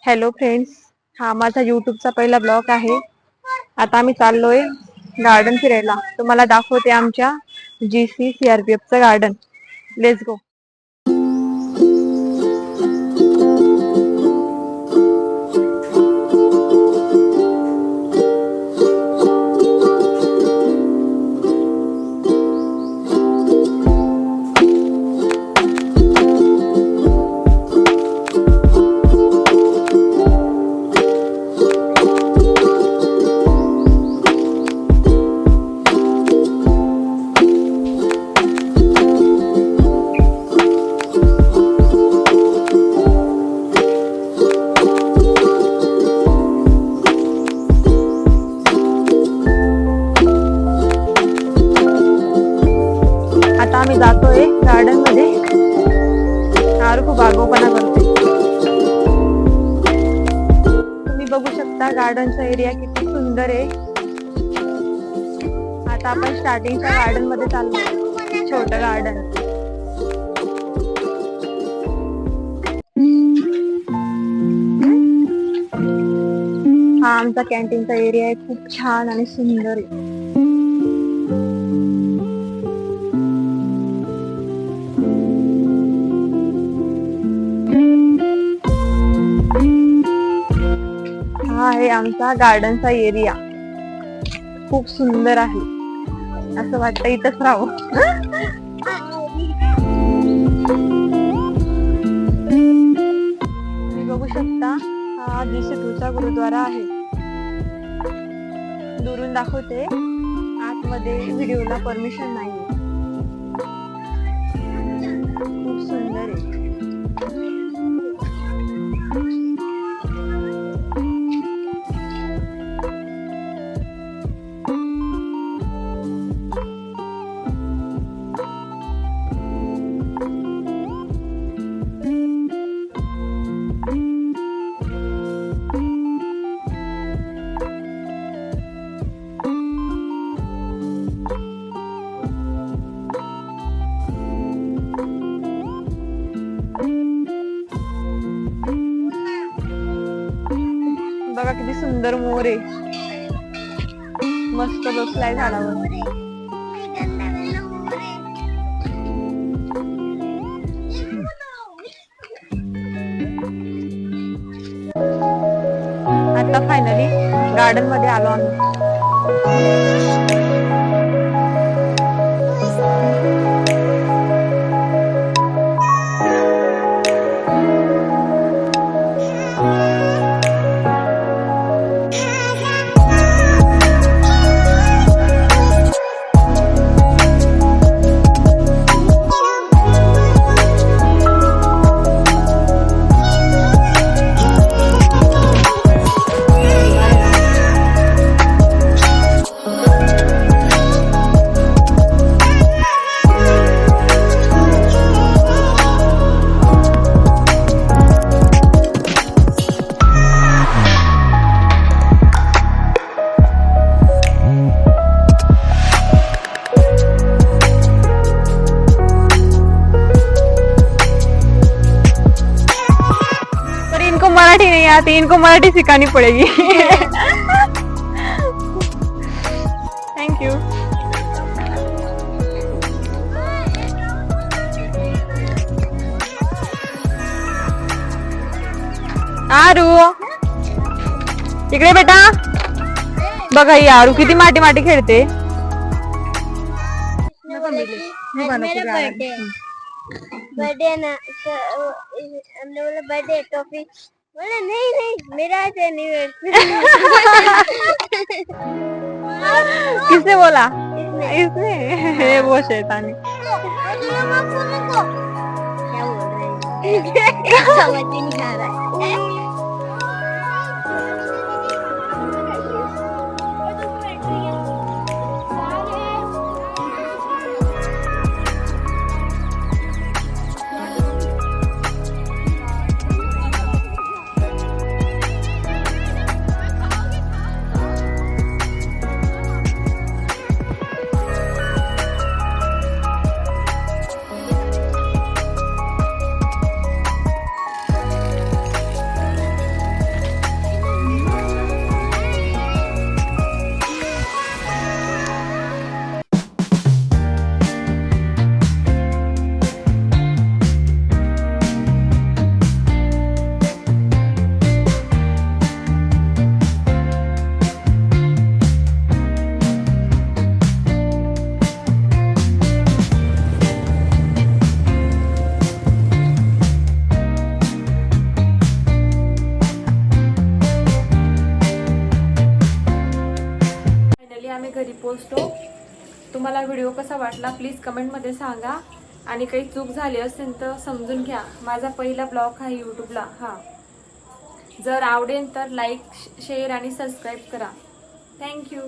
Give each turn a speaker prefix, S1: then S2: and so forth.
S1: Hello friends, हा माझा यूट्यूबचा पहिला ब्लॉग आहे. आता आम्ही चाललोय गार्डन फिरायला. तुम्हाला दाखवते आमच्या GC CRPF चं गार्डन. Let's go. आता आम्ही जातोय गार्डन मध्ये. आरू खूप आगाऊपणा करते. तुम्ही बघू शकता गार्डनचा एरिया किती सुंदर आहे. आता आपण स्टार्टिंगच्या गार्डन मध्ये चाललोय. छोटं गार्डन. हा आमचा कॅन्टीनचा एरिया आहे. खूप छान आणि सुंदर आहे. हा आहे आमचा गार्डनचा एरिया. खूप सुंदर आहे. असं वाटतं इथंच राहावं. तुम्ही बघू शकता हा GC2चा गुरुद्वारा आहे. दुरून दाखवते. आतमध्ये व्हिडिओला परमिशन नाही. खूप सुंदर आहे. बघा किती सुंदर मोर आहे. मस्त बसलाय झाडावर. आता फायनली गार्डन मध्ये आलो आम्ही. मराठी नहीं आती, इनको मराठी सिखानी पड़ेगी. Thank you. आरू इकडे बेटा. बघा ही आरू किती माटी माटी खेळते.
S2: बर्थडे ना हमने बोला बर्थडे टॉफी. बोला नहीं नहीं मेरा आज एनिवर्सरी.
S1: किसने बोला? इसने. ये वो शैतानी.
S2: क्या बोल रहे हैं? समझ नहीं आ रहा है.
S1: पोचतो. तुम्हाला व्हिडिओ कसा वाटला प्लीज कमेंटमध्ये सांगा. आणि काही चूक झाली असेल तर समजून घ्या. माझा पहिला ब्लॉग आहे यूट्यूबला. जर आवडेल तर लाईक शेअर आणि सबस्क्राईब करा. थँक्यू.